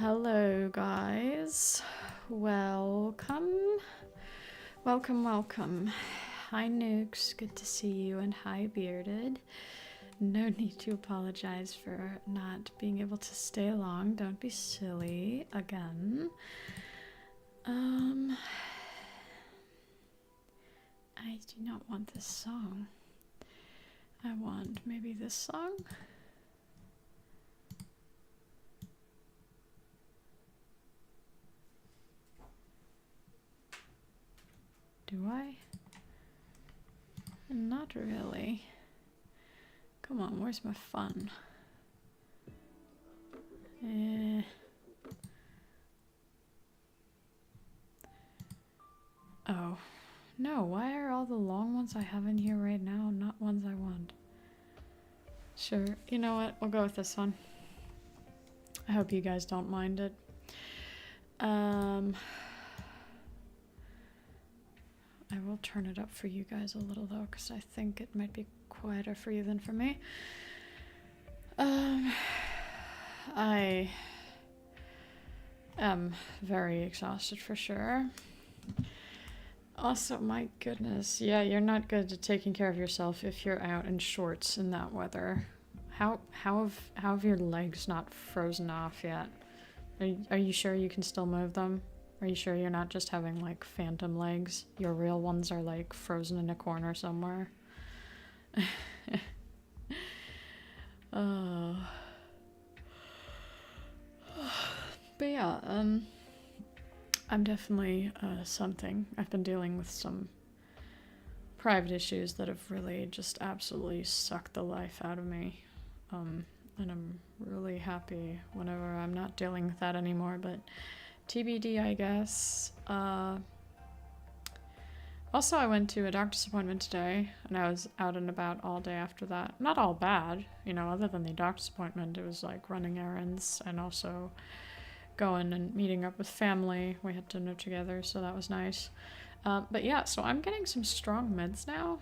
Hello, guys. Welcome. Welcome. Hi, Nukes. Good to see you. And hi, Bearded. No need to apologize for not being able to stay long. Don't be silly again. I do not want this song. I want maybe this song. Do I? Not really. Come on, where's my fun? Oh. No, why are all the long ones I have in here right now not ones I want? Sure, you know what? We'll go with this one. I hope you guys don't mind it. I will turn it up for you guys a little though, because I think it might be quieter for you than for me. I am very exhausted for sure. Also, my goodness, yeah, you're not good at taking care of yourself if you're out in shorts in that weather. How have your legs not frozen off yet? Are you sure you can still move them? Are you sure you're not just having like phantom legs? Your real ones are like frozen in a corner somewhere. But yeah, I'm definitely something. I've been dealing with some private issues that have really just absolutely sucked the life out of me. And I'm really happy whenever I'm not dealing with that anymore, but TBD, I guess. Also, I went to a doctor's appointment today, and I was out and about all day after that. Not all bad, you know, other than the doctor's appointment. It was like running errands and also going and meeting up with family. We had dinner together, so that was nice. But yeah, so I'm getting some strong meds now.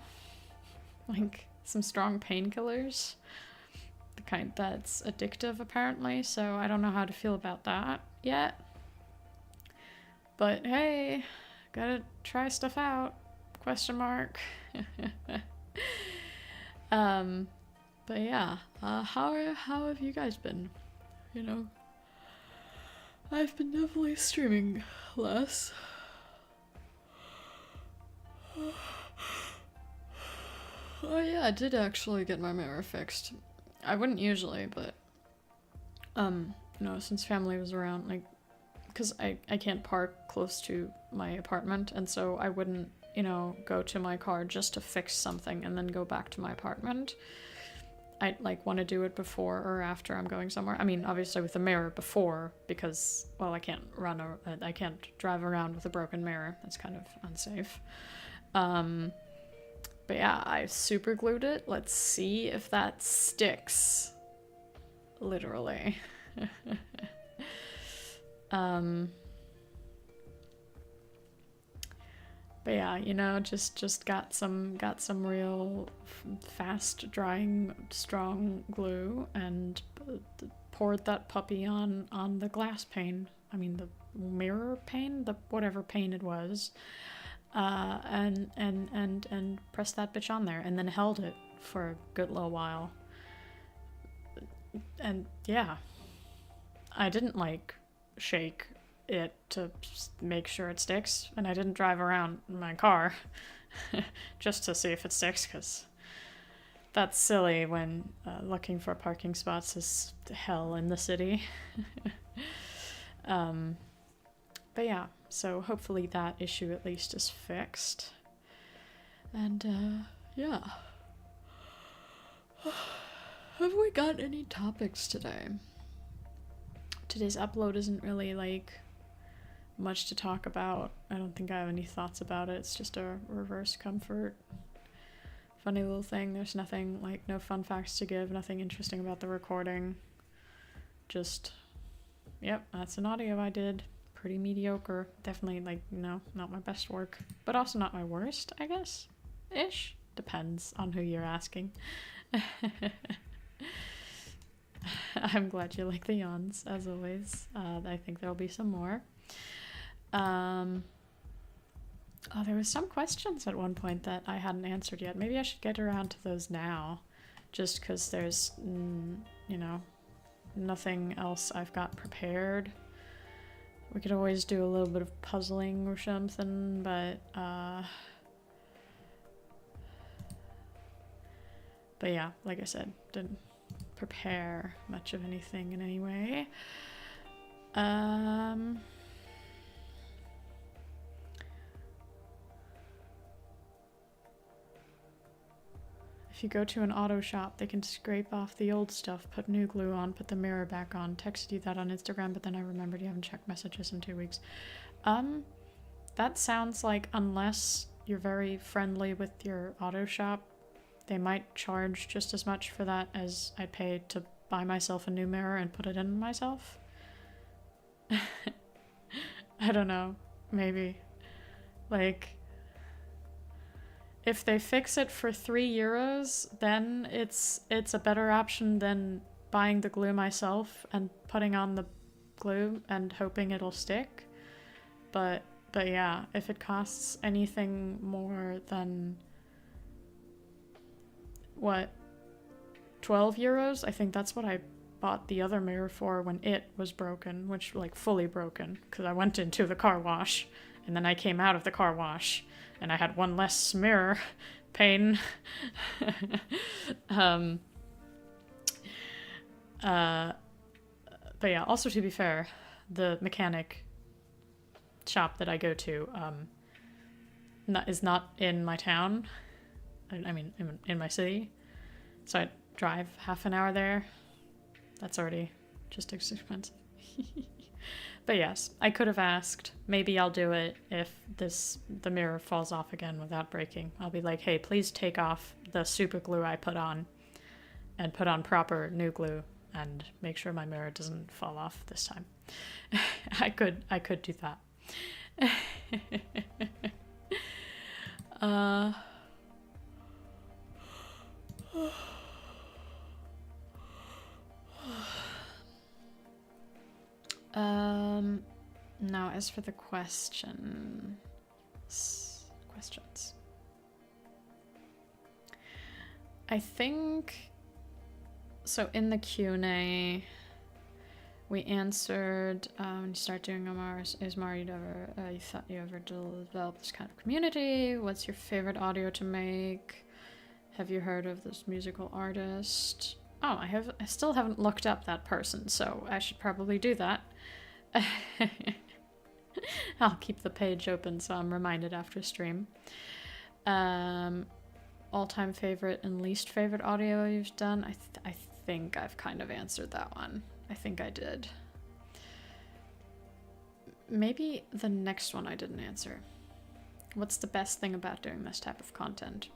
Like, some strong painkillers. The kind that's addictive, apparently, so I don't know how to feel about that yet. But hey, gotta try stuff out. Question mark. But yeah, how have you guys been? You know, I've been definitely streaming less. Oh yeah, I did actually get my mirror fixed. I wouldn't usually, but you know, since family was around, like, because I can't park close to my apartment, and so I wouldn't, you know, go to my car just to fix something and then go back to my apartment. I like want to do it before or after I'm going somewhere. I mean, obviously with the mirror before, because, well, I can't drive around with a broken mirror. That's kind of unsafe. But yeah, I super glued it. Let's see if that sticks. Literally. But yeah, you know, just got some real fast drying strong glue and poured that puppy on the glass pane. I mean the mirror pane, the whatever pane it was. And pressed that bitch on there and then held it for a good little while. And yeah, I didn't like shake it to make sure it sticks, and I didn't drive around in my car just to see if it sticks, because that's silly when looking for parking spots is hell in the city. But yeah, so hopefully that issue at least is fixed. And yeah. Have we got any topics today? Today's upload isn't really like much to talk about. I don't think I have any thoughts about it. It's just a reverse comfort. Funny little thing. There's nothing, like, no fun facts to give, nothing interesting about the recording. Just, yep, that's an audio I did. Pretty mediocre. Definitely, like, no, not my best work. But also not my worst, I guess. Ish. Depends on who you're asking. I'm glad you like the yawns, as always. I think there'll be some more. Oh, there was some questions at one point that I hadn't answered yet. Maybe I should get around to those now, just because there's, you know, nothing else I've got prepared. We could always do a little bit of puzzling or something, but yeah, like I said, didn't prepare much of anything in any way. If you go to an auto shop, they can scrape off the old stuff, put new glue on, put the mirror back on. Texted you that on Instagram, but then I remembered you haven't checked messages in 2 weeks. That sounds like, unless you're very friendly with your auto shop, they might charge just as much for that as I paid to buy myself a new mirror and put it in myself. I don't know. Maybe. Like, if they fix it for €3, then it's a better option than buying the glue myself and putting on the glue and hoping it'll stick. But yeah, if it costs anything more than, what, €12? I think that's what I bought the other mirror for when it was broken, which, like, fully broken, because I went into the car wash and then I came out of the car wash and I had one less mirror pane. But yeah, also, to be fair, the mechanic shop that I go to is not in my town. I mean, in my city. So I drive half an hour there. That's already just as expensive. But yes, I could have asked. Maybe I'll do it if the mirror falls off again without breaking. I'll be like, hey, please take off the super glue I put on and put on proper new glue and make sure my mirror doesn't fall off this time. I could do that. Now, as for the questions. I think, so in the Q&A, we answered, when you start doing ASMR, you thought you ever developed this kind of community? What's your favorite audio to make? Have you heard of this musical artist? Oh, I still haven't looked up that person, so I should probably do that. I'll keep the page open so I'm reminded after stream. All-time favorite and least favorite audio you've done? I think I've kind of answered that one. I think I did. Maybe the next one I didn't answer. What's the best thing about doing this type of content?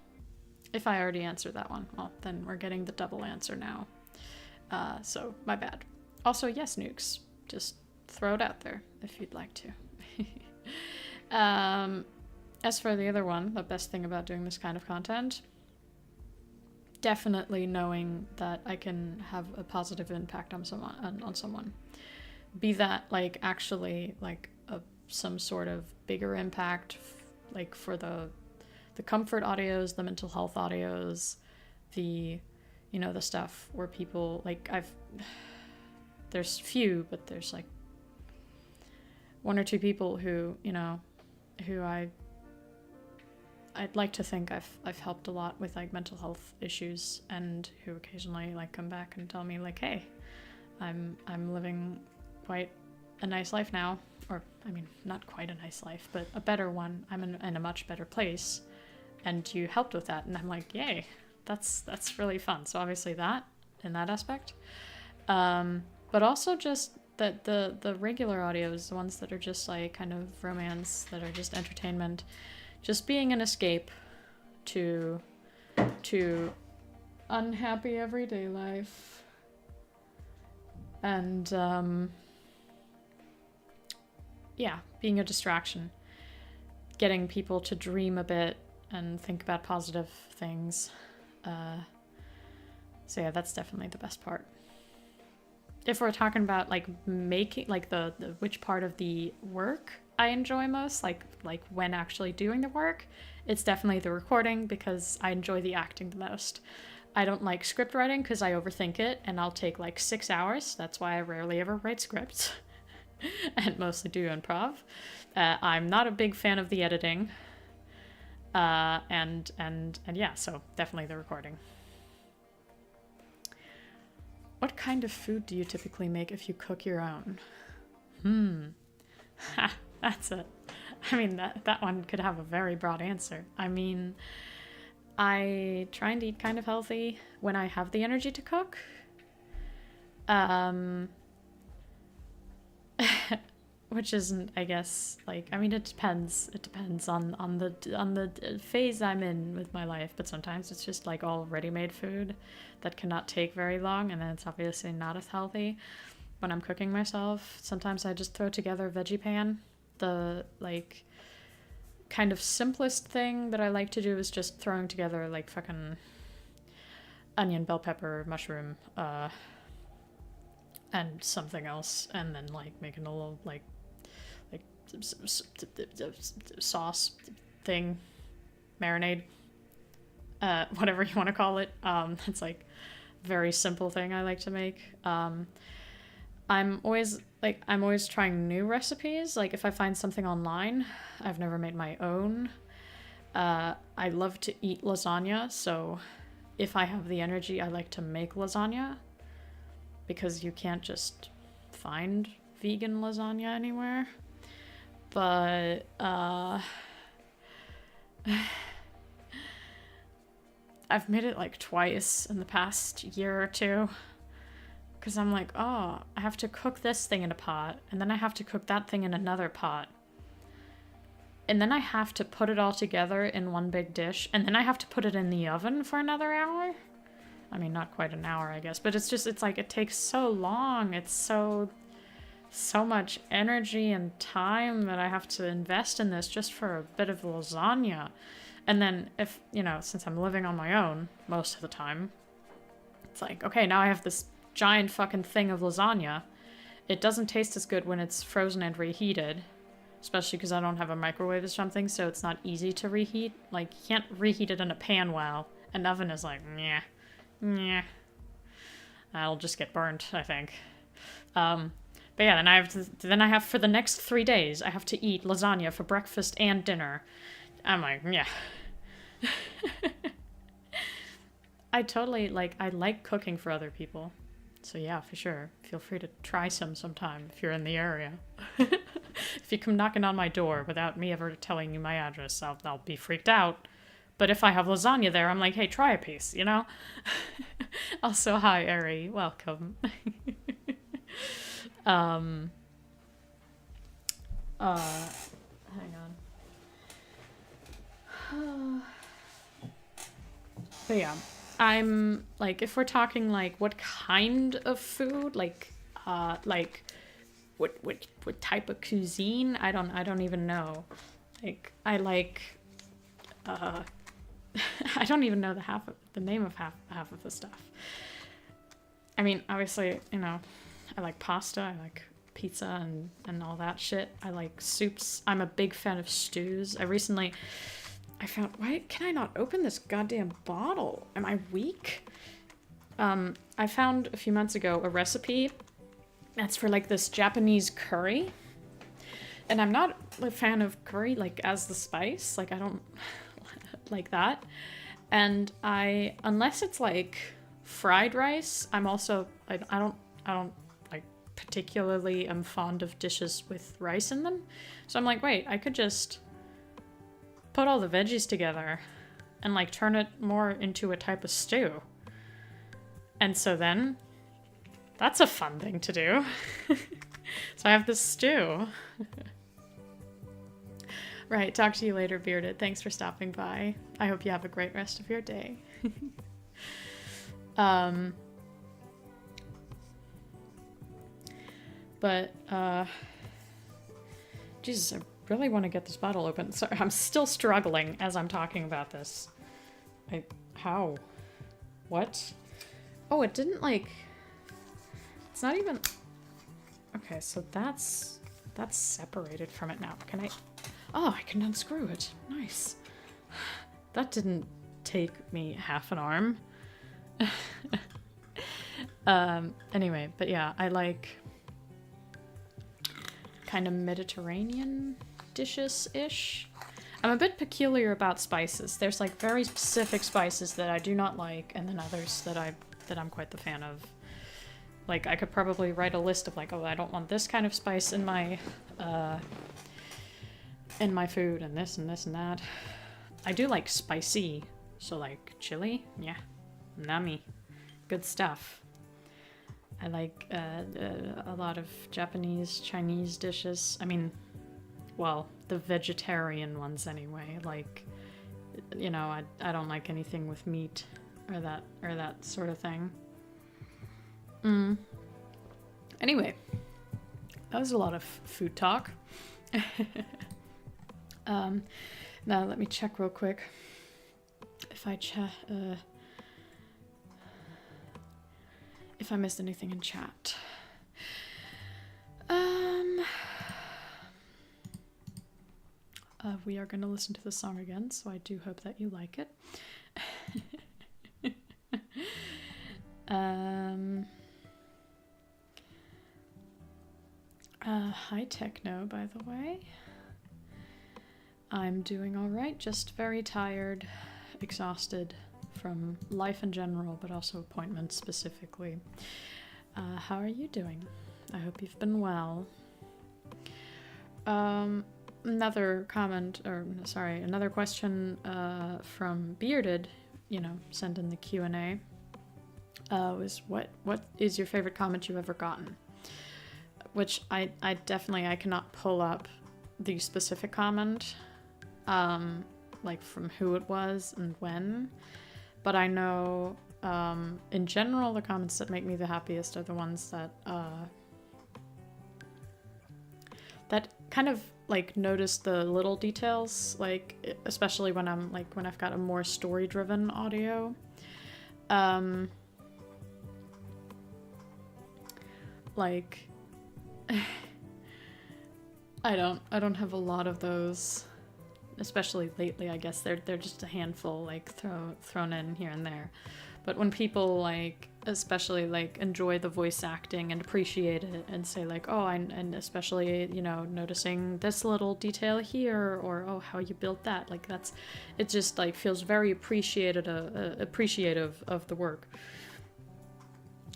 If I already answered that one, well, then we're getting the double answer now. So, my bad. Also, yes, nukes. Just throw it out there if you'd like to. As for the other one, the best thing about doing this kind of content, definitely knowing that I can have a positive impact on someone. Be that, like, actually, like, some sort of bigger impact, like, for the comfort audios, the mental health audios, the stuff where people, like, there's few, but there's, like, 1 or 2 people who I'd like to think I've helped a lot with, like, mental health issues, and who occasionally, like, come back and tell me, like, hey, I'm living quite a nice life now, or, I mean, not quite a nice life, but a better one. I'm in a much better place, and you helped with that, and I'm like, yay, that's really fun. So obviously that, in that aspect, but also just that the regular audios, the ones that are just, like, kind of romance, that are just entertainment, just being an escape to unhappy everyday life, and yeah, being a distraction, getting people to dream a bit and think about positive things. So yeah, that's definitely the best part. if we're talking about like making, like the which part of the work I enjoy most, like when actually doing the work, it's definitely the recording, because I enjoy the acting the most. I don't like script writing because I overthink it, and I'll take like 6 hours. That's why I rarely ever write scripts and mostly do improv. I'm not a big fan of the editing. And yeah, so definitely the recording. What kind of food do you typically make if you cook your own? Ha, that's it. I mean, that one could have a very broad answer. I mean, I try and eat kind of healthy when I have the energy to cook. Which isn't, I guess, like, I mean, it depends. It depends on the phase I'm in with my life, but sometimes it's just like all ready-made food that cannot take very long, and then it's obviously not as healthy. When I'm cooking myself, sometimes I just throw together a veggie pan. The, like, kind of simplest thing that I like to do is just throwing together, like, fucking onion, bell pepper, mushroom, and something else, and then, like, making a little, like sauce thing, marinade, whatever you want to call it. It's like very simple thing I like to make. I'm always trying new recipes. Like if I find something online, I've never made my own. I love to eat lasagna, so if I have the energy, I like to make lasagna, because you can't just find vegan lasagna anywhere. But I've made it like twice in the past year or two, because I'm like, oh, I have to cook this thing in a pot, and then I have to cook that thing in another pot, and then I have to put it all together in one big dish, and then I have to put it in the oven for another hour. I mean, not quite an hour, I guess, but it's like it takes so long. It's so much energy and time that I have to invest in this just for a bit of lasagna. And then if, you know, since I'm living on my own most of the time, it's like, okay, now I have this giant fucking thing of lasagna. It doesn't taste as good when it's frozen and reheated, especially because I don't have a microwave or something, so it's not easy to reheat. Like, you can't reheat it in a pan well. An oven is like, yeah. That'll just get burnt, I think. But yeah, then I have for the next 3 days, I have to eat lasagna for breakfast and dinner. I'm like, yeah. I totally, like, I like cooking for other people. So yeah, for sure. Feel free to try sometime if you're in the area. If you come knocking on my door without me ever telling you my address, I'll be freaked out. But if I have lasagna there, I'm like, hey, try a piece, you know? Also, hi, Ari. Welcome. Hang on. But yeah, I'm like, if we're talking like what kind of food, like what type of cuisine, I don't even know. Like I like I don't even know the name of half of the stuff. I mean, obviously, you know, I like pasta, I like pizza and all that shit. I like soups. I'm a big fan of stews. I found, why can I not open this goddamn bottle? Am I weak? I found a few months ago a recipe that's for like this Japanese curry. And I'm not a fan of curry, like as the spice. Like I don't like that. And unless it's like fried rice, I don't like particularly am fond of dishes with rice in them. So I'm like, wait, I could just put all the veggies together and like turn it more into a type of stew. And so then that's a fun thing to do. So I have this stew. Right, talk to you later, Bearded. Thanks for stopping by. I hope you have a great rest of your day. Jesus, I really want to get this bottle open. Sorry, I'm still struggling as I'm talking about this. How? What? Oh, it didn't like... It It's not even... Okay, so that's separated from it now. Can I... Oh, I can unscrew it. Nice. That didn't take me half an arm. Anyway, but yeah, I like kind of Mediterranean dishes-ish. I'm a bit peculiar about spices. There's like very specific spices that I do not like, and then others that I'm quite the fan of. Like, I could probably write a list of like, oh, I don't want this kind of spice in my food, and this and this and that. I do like spicy, so like chili, yeah, nami, good stuff. I like a lot of Japanese, Chinese dishes. I mean, well, the vegetarian ones anyway. Like, you know, I don't like anything with meat or that sort of thing. Anyway, that was a lot of food talk. Now let me check real quick if I missed anything in chat. We are going to listen to the song again, so I do hope that you like it. Hi Techno, by the way. I'm doing alright, just very tired, exhausted from life in general, but also appointments specifically. How are you doing? I hope you've been well. Another comment, or sorry, another question from Bearded, you know, sent in the Q&A, was what is your favorite comment you've ever gotten? Which I cannot pull up the specific comment, like from who it was and when, but I know in general the comments that make me the happiest are the ones that that kind of like notice the little details, like especially when I've got a more story-driven audio. Like I don't have a lot of those, especially lately. I guess they're just a handful, like thrown in here and there. But when people like especially like enjoy the voice acting and appreciate it and say like, oh, and especially, you know, noticing this little detail here, or oh, how you built that, like it just like feels very appreciative of the work.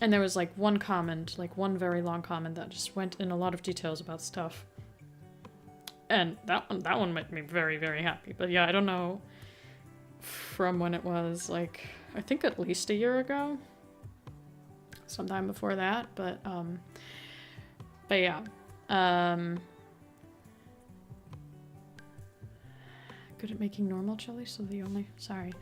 And there was like one comment, like one very long comment that just went in a lot of details about stuff. And that one made me very, very happy. But yeah, I don't know from when it was, like, I think at least a year ago. Sometime before that, but yeah. Good at making normal chili, so sorry.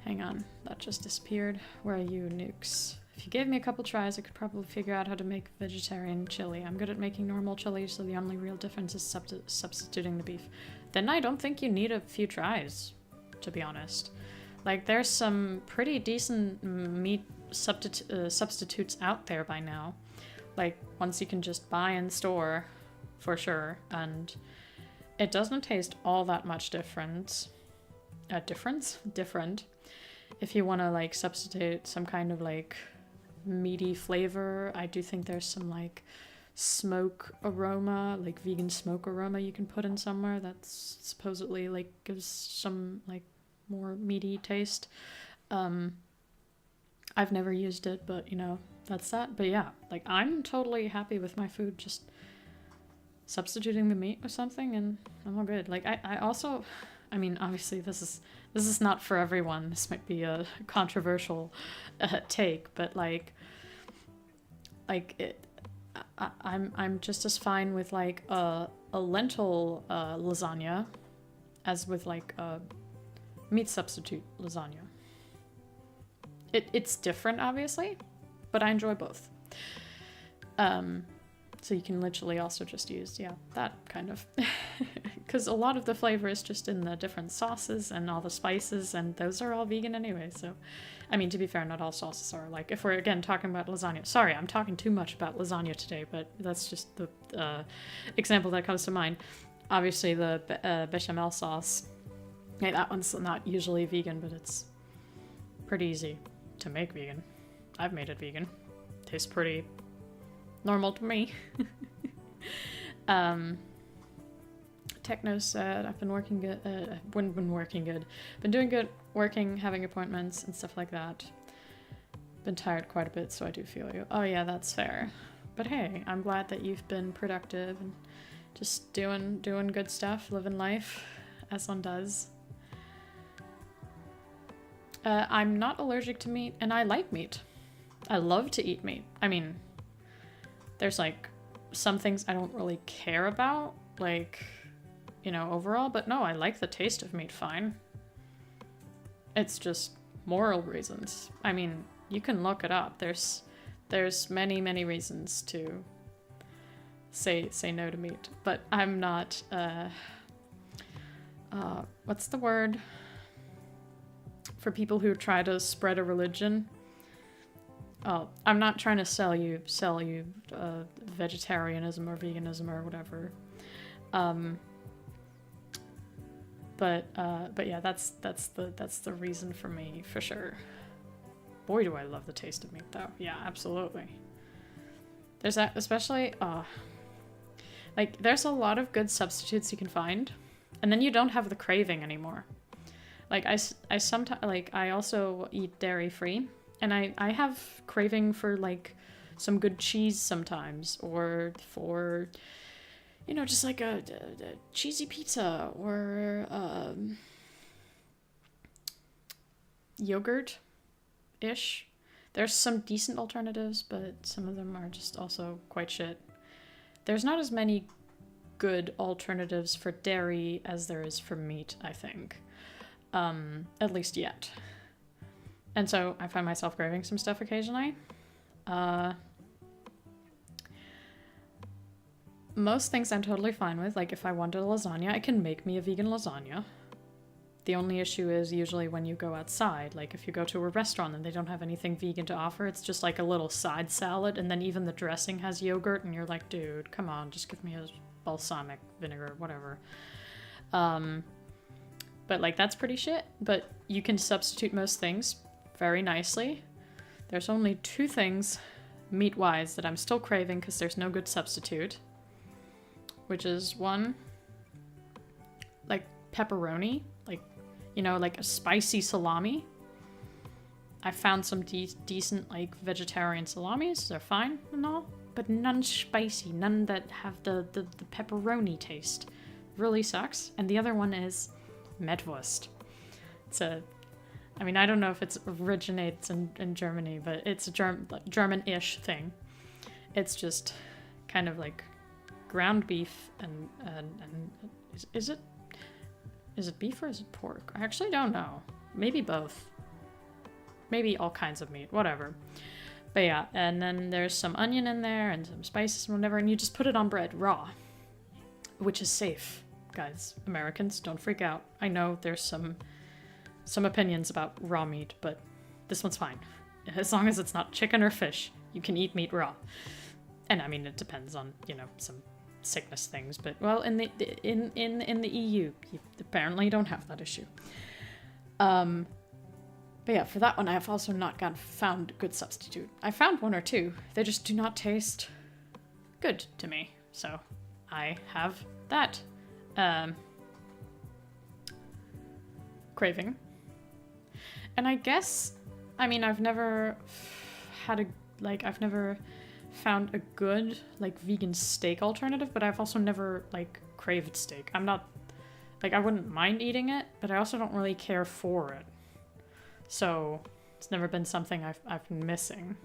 Hang on, that just disappeared. Where are you, nukes? If you gave me a couple tries, I could probably figure out how to make vegetarian chili. I'm good at making normal chili, so the only real difference is substituting the beef. Then I don't think you need a few tries, to be honest. Like, there's some pretty decent meat substitutes out there by now. Like, ones you can just buy in store, for sure. And it doesn't taste all that much different. Different. If you want to, like, substitute some kind of, like, meaty flavor, I do think there's some, like, smoke aroma, like vegan smoke aroma you can put in somewhere that's supposedly, like, gives some, like, more meaty taste. I've never used it, but, you know, that's that. But yeah, like, I'm totally happy with my food, just substituting the meat with something and I'm all good. Like, I also, I mean, obviously this is not for everyone. This might be a controversial take, but I'm just as fine with like a lentil lasagna as with like a meat substitute lasagna. It's different, obviously, but I enjoy both. So you can literally also just use, yeah, that kind of because a lot of the flavor is just in the different sauces and all the spices, and those are all vegan anyway, so... I mean, to be fair, not all sauces are. Like, if we're, again, talking about lasagna... Sorry, I'm talking too much about lasagna today, but that's just the example that comes to mind. Obviously, the bechamel sauce... Yeah, that one's not usually vegan, but it's pretty easy to make vegan. I've made it vegan. Tastes pretty normal to me. Techno said, I've been working good, been doing good, working, having appointments and stuff like that. Been tired quite a bit, so I do feel you. Oh yeah, that's fair. But hey, I'm glad that you've been productive and just doing good stuff, living life, as one does. I'm not allergic to meat, and I like meat. I love to eat meat. I mean, there's like some things I don't really care about, like, you know, overall, but no, I like the taste of meat fine. It's just moral reasons. I mean, you can look it up. There's many reasons to say no to meat, but I'm not, what's the word? For people who try to spread a religion. Oh, I'm not trying to sell you vegetarianism or veganism or whatever. But yeah, that's the reason for me, for sure. Boy, do I love the taste of meat, though. Yeah, absolutely. There's that, especially, like, there's a lot of good substitutes you can find, and then you don't have the craving anymore. Like, I sometimes, like, I also eat dairy-free, and I have craving for, like, some good cheese sometimes, or for, you know, just like a cheesy pizza, or yogurt-ish. There's some decent alternatives, but some of them are just also quite shit. There's not as many good alternatives for dairy as there is for meat, I think. At least yet. And so I find myself craving some stuff occasionally. Most things I'm totally fine with. Like, if I wanted a lasagna, I can make me a vegan lasagna. The only issue is usually when you go outside. Like, if you go to a restaurant and they don't have anything vegan to offer, it's just like a little side salad, and then even the dressing has yogurt, and you're like, dude, come on, just give me a balsamic vinegar, whatever. But, like, that's pretty shit. But you can substitute most things very nicely. There's only 2 things, meat-wise, that I'm still craving because there's no good substitute. Which is, 1, like, pepperoni. Like, you know, like a spicy salami. I found some decent, like, vegetarian salamis. They're fine and all. But none spicy. None that have the pepperoni taste. Really sucks. And the other one is... Metwurst. It's I mean, I don't know if it originates in Germany, but it's a German-ish thing. It's just kind of like ground beef and is it beef or is it pork? I actually don't know. Maybe both. Maybe all kinds of meat, whatever. But yeah, and then there's some onion in there and some spices and whatever, and you just put it on bread raw, which is safe. Guys, Americans, don't freak out. I know there's some opinions about raw meat, but this one's fine. As long as it's not chicken or fish, you can eat meat raw. And I mean, it depends on, you know, some sickness things, but well, in the EU, you apparently don't have that issue. But yeah, for that one, I have also not found a good substitute. I found 1 or 2. They just do not taste good to me, so I have that. Craving. And I guess, I mean, I've never found a good, like, vegan steak alternative, but I've also never, like, craved steak. I'm not, like, I wouldn't mind eating it, but I also don't really care for it. So, it's never been something I've been missing.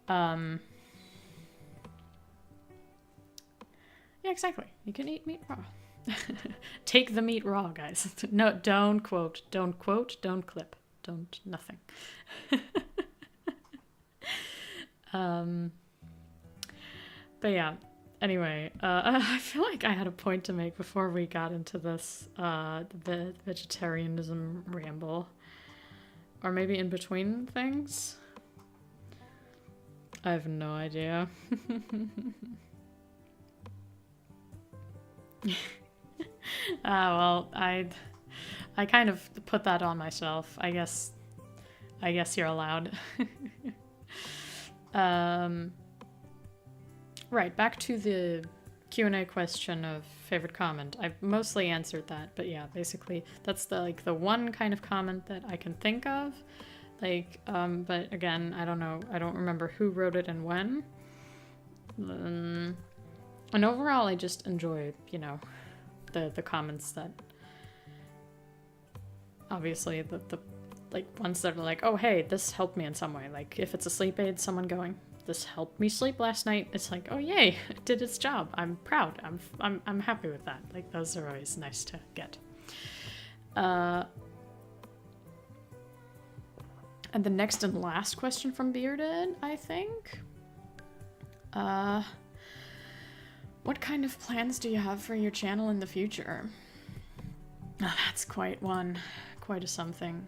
Yeah, exactly. You can eat meat raw. Take the meat raw, guys. No, don't quote, don't clip, don't, nothing. But yeah, Anyway, I feel like I had a point to make before we got into this, the vegetarianism ramble. Or maybe in between things? I have no idea. Well, I kind of put that on myself. I guess you're allowed. Right, back to the Q&A question of favorite comment. I've mostly answered that, but yeah, basically that's the one kind of comment that I can think of. But again, I don't know. I don't remember who wrote it and when. And overall, I just enjoy, the comments that obviously the ones that are like, oh hey, this helped me in some way. Like if it's a sleep aid, someone going, this helped me sleep last night. It's like, oh yay, it did its job. I'm proud. I'm happy with that. Like those are always nice to get. And the next and last question from Bearded, I think. What kind of plans do you have for your channel in the future? Oh, that's quite a something.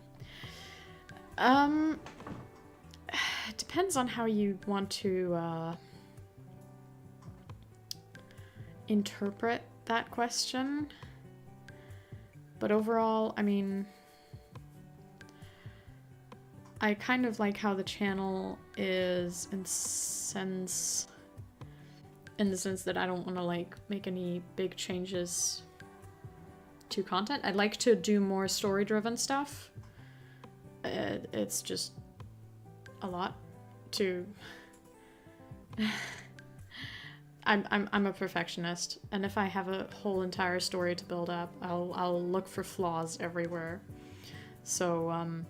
It depends on how you want to interpret that question. But overall, I mean, I kind of like how the channel is in the sense that I don't want to make any big changes to content. I'd like to do more story-driven stuff. It's just a lot to... I'm a perfectionist, and if I have a whole entire story to build up, I'll look for flaws everywhere. So,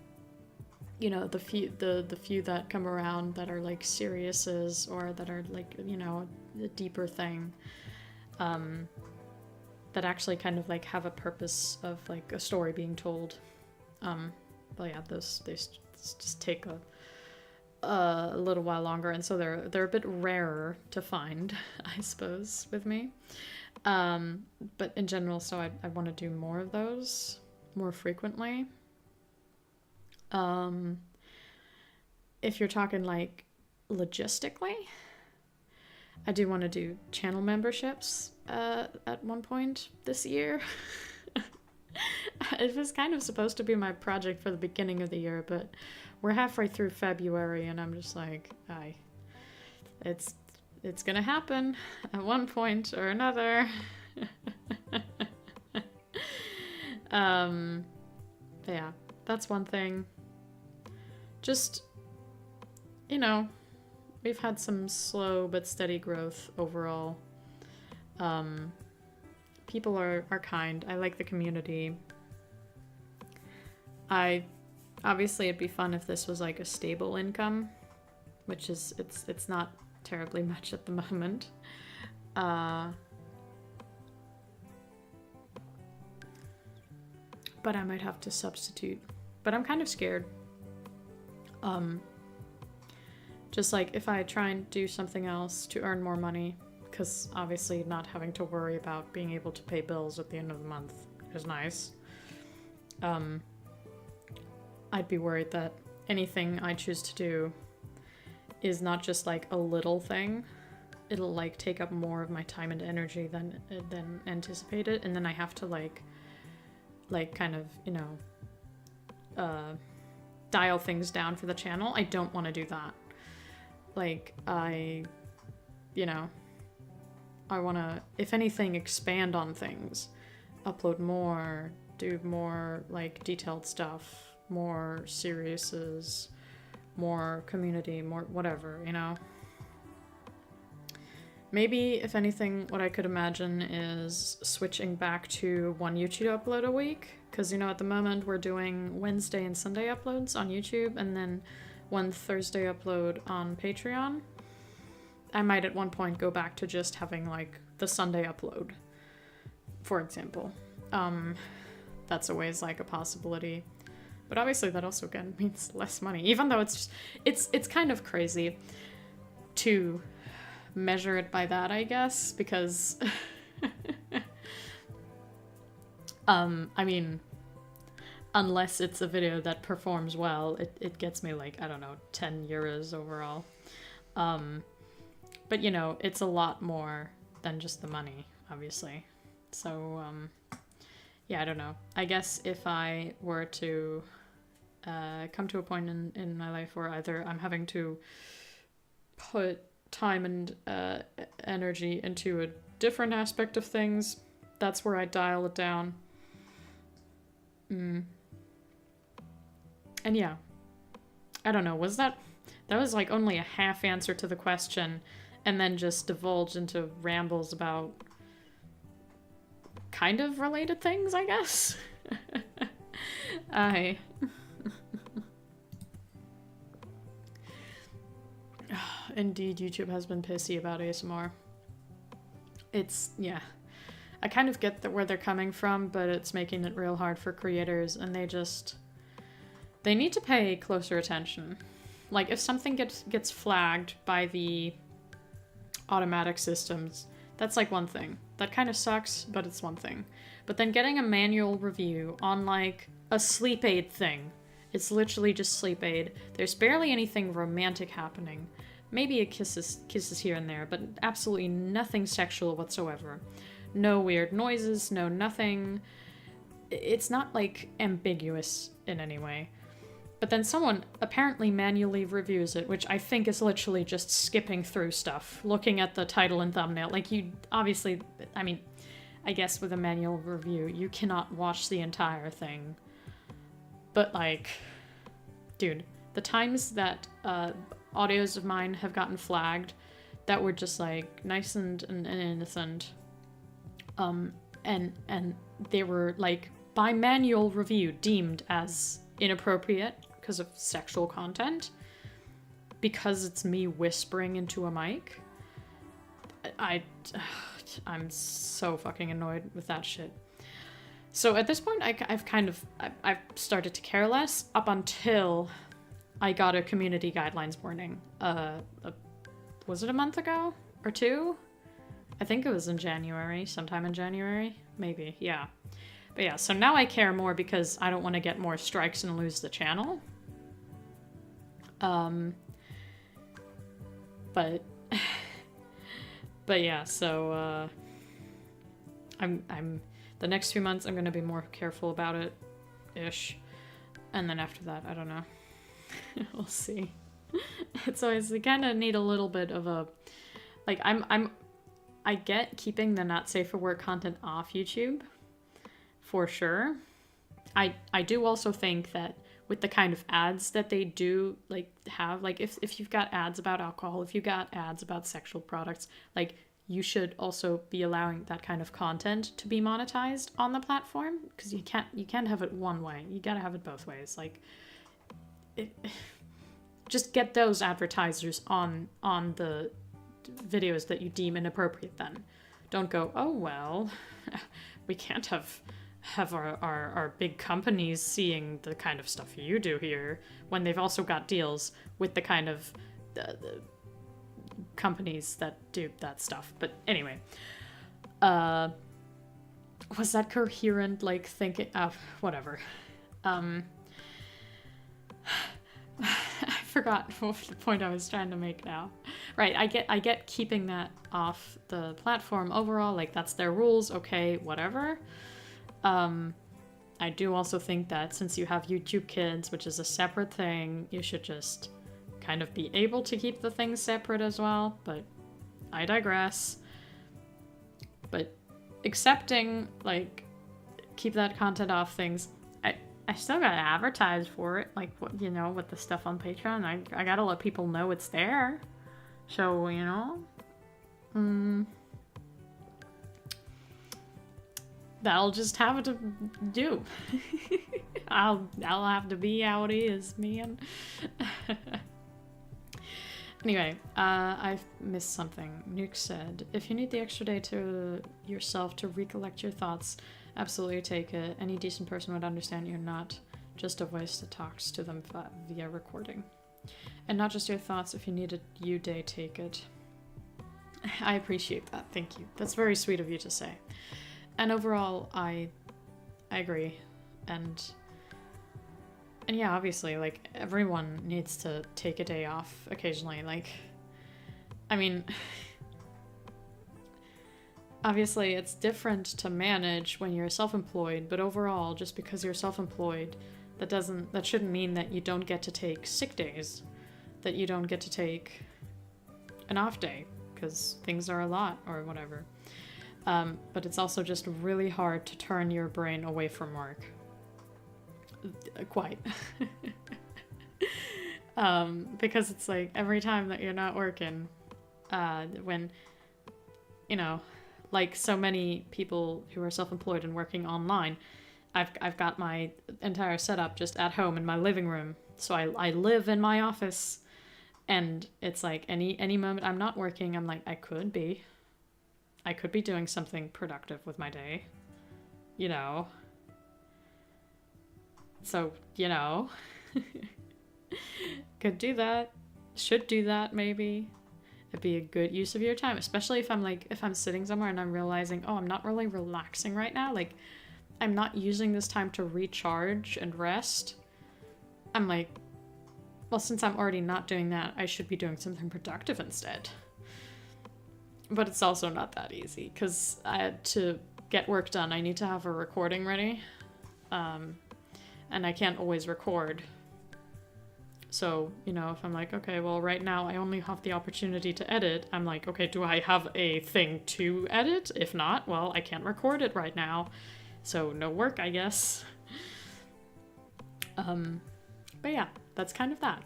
the few that come around that are like seriouses or that are like, a deeper thing, that actually kind of like have a purpose of like a story being told. But yeah, they just take a little while longer, and so they're a bit rarer to find, I suppose, with me. But in general, so I want to do more of those more frequently. If you're talking like logistically, I do want to do channel memberships at one point this year. It was kind of supposed to be my project for the beginning of the year, but we're halfway through February, and I'm just like, it's gonna happen at one point or another. Yeah, that's one thing. Just, we've had some slow but steady growth overall. People are kind. I like the community. Obviously it'd be fun if this was like a stable income, which is, it's not terribly much at the moment. But I might have to substitute. But I'm kind of scared. Just like if I try and do something else to earn more money, because obviously not having to worry about being able to pay bills at the end of the month is nice. I'd be worried that anything I choose to do is not just like a little thing. It'll like take up more of my time and energy than anticipated, and then I have to like kind of, dial things down for the channel. I don't want to do that. Like, I want to, if anything, expand on things. Upload more, do more, like, detailed stuff, more seriouses, more community, more whatever, Maybe, if anything, what I could imagine is switching back to one YouTube upload a week. Because, at the moment we're doing Wednesday and Sunday uploads on YouTube, and then one Thursday upload on Patreon. I might at one point go back to just having, like, the Sunday upload, for example. That's always, like, a possibility. But obviously that also, again, means less money. Even though it's kind of crazy to measure it by that, I guess, because I mean, unless it's a video that performs well, it gets me like, I don't know, 10 euros overall. But you know, it's a lot more than just the money, obviously. So yeah, I don't know. I guess if I were to come to a point in my life where either I'm having to put time and energy into a different aspect of things, that's where I dial it down. And yeah, I don't know, that was like only a half answer to the question, and then just divulged into rambles about kind of related things, I guess. Indeed, YouTube has been pissy about ASMR. It's, yeah. I kind of get where they're coming from, but it's making it real hard for creators, and they need to pay closer attention. Like, if something gets flagged by the automatic systems, that's like one thing. That kind of sucks, but it's one thing. But then getting a manual review on like a sleep aid thing, it's literally just sleep aid. There's barely anything romantic happening. Maybe a kisses here and there, but absolutely nothing sexual whatsoever. No weird noises, no nothing. It's not like ambiguous in any way. But then someone apparently manually reviews it, which I think is literally just skipping through stuff, looking at the title and thumbnail. Like, you obviously, I mean, I guess with a manual review, you cannot watch the entire thing. But, like, dude, the times that audios of mine have gotten flagged that were just, like, nice and innocent, and they were, like, by manual review deemed as inappropriate because of sexual content, because it's me whispering into a mic. I'm so fucking annoyed with that shit. So at this point, I've started to care less up until I got a community guidelines warning. Was it a month ago or two? I think it was in January, sometime in January, maybe, yeah. But yeah, so now I care more because I don't want to get more strikes and lose the channel. But yeah, so I'm the next few months I'm gonna be more careful about it, ish, and then after that I don't know. We'll see. It's always, you kind of need a little bit of a, like, I get keeping the not safe for work content off YouTube, for sure. I do also think that with the kind of ads that they do, like, have, like, if you've got ads about alcohol, if you've got ads about sexual products, like, you should also be allowing that kind of content to be monetized on the platform, because you can't have it one way. You gotta have it both ways. Like, just get those advertisers on the videos that you deem inappropriate then. Don't go, oh, well, we can't have our big companies seeing the kind of stuff you do here, when they've also got deals with the kind of the companies that do that stuff. But anyway, was that coherent, like, thinking? Whatever. I forgot what the point I was trying to make now. Right, I get keeping that off the platform overall, like, that's their rules, okay, whatever. I do also think that since you have YouTube Kids, which is a separate thing, you should just kind of be able to keep the things separate as well, but I digress. But accepting, like, keep that content off things, I still gotta advertise for it, like, what, you know, with the stuff on Patreon. I gotta let people know it's there. So, you know, that'll just have to do. I'll have to be how it is, man. Anyway, I've missed something. Nuke said, if you need the extra day to yourself to recollect your thoughts, absolutely take it. Any decent person would understand you're not just a voice that talks to them via recording. And not just your thoughts. If you need a you day, take it. I appreciate that. Thank you. That's very sweet of you to say. And overall, I agree. And yeah, obviously, like, everyone needs to take a day off occasionally. Like, I mean, obviously it's different to manage when you're self-employed, but overall, just because you're self-employed, that shouldn't mean that you don't get to take sick days, that you don't get to take an off day, because things are a lot or whatever. But it's also just really hard to turn your brain away from work. Quite. Because it's like every time that you're not working, when, you know, like so many people who are self-employed and working online, I've got my entire setup just at home in my living room. So I live in my office, and it's like any moment I'm not working, I'm like, I could be doing something productive with my day, you know. So, you know, could do that, should do that maybe. It'd be a good use of your time, especially if I'm sitting somewhere and I'm realizing, oh, I'm not really relaxing right now. Like, I'm not using this time to recharge and rest. I'm like, well, since I'm already not doing that, I should be doing something productive instead. But it's also not that easy, because to get work done, I need to have a recording ready. And I can't always record. So, you know, if I'm like, okay, well, right now I only have the opportunity to edit, I'm like, okay, do I have a thing to edit? If not, well, I can't record it right now. So no work, I guess. But yeah, that's kind of that.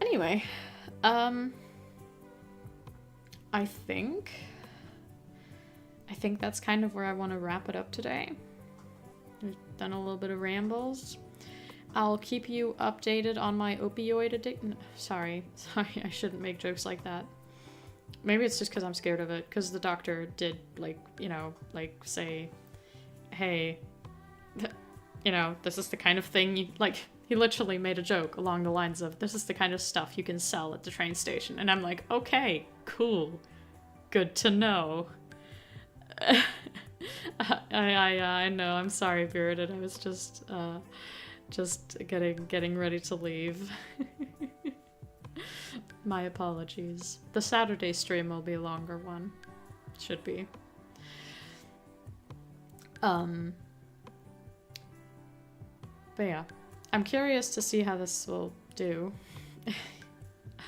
Anyway, I think that's kind of where I want to wrap it up today. We've done a little bit of rambles. I'll keep you updated on my opioid addiction. Sorry, I shouldn't make jokes like that. Maybe it's just because I'm scared of it, because the doctor did, like, you know, like, say, hey, you know, this is the kind of thing you, like, he literally made a joke along the lines of, this is the kind of stuff you can sell at the train station. And I'm like, okay, cool, good to know. I know, I'm sorry, Bearded. I was just getting ready to leave. My apologies. The Saturday stream will be a longer one. Should be. But yeah, I'm curious to see how this will do.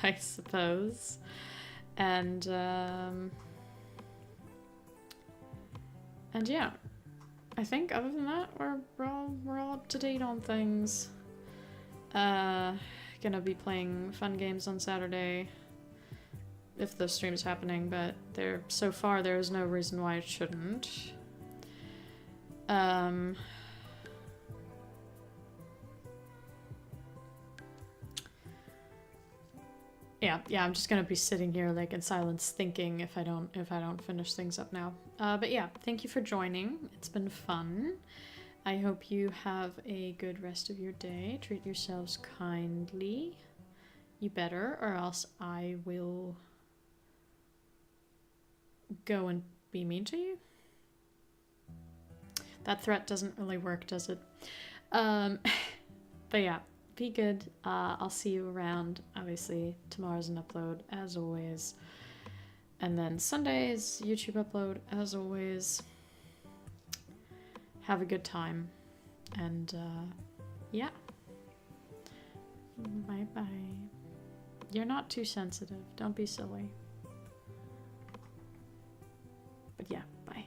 I suppose. And yeah, I think other than that, we're all up to date on things. Gonna be playing fun games on Saturday if the stream's happening, but so far there is no reason why it shouldn't. Yeah, I'm just gonna be sitting here like in silence thinking if I don't finish things up now. But yeah, thank you for joining. It's been fun. I hope you have a good rest of your day. Treat yourselves kindly. You better, or else I will go and be mean to you. That threat doesn't really work, does it? But yeah, be good. I'll see you around. Obviously, tomorrow's an upload, as always. And then Sunday's YouTube upload, as always. Have a good time. And, yeah. Bye-bye. You're not too sensitive. Don't be silly. But yeah, bye.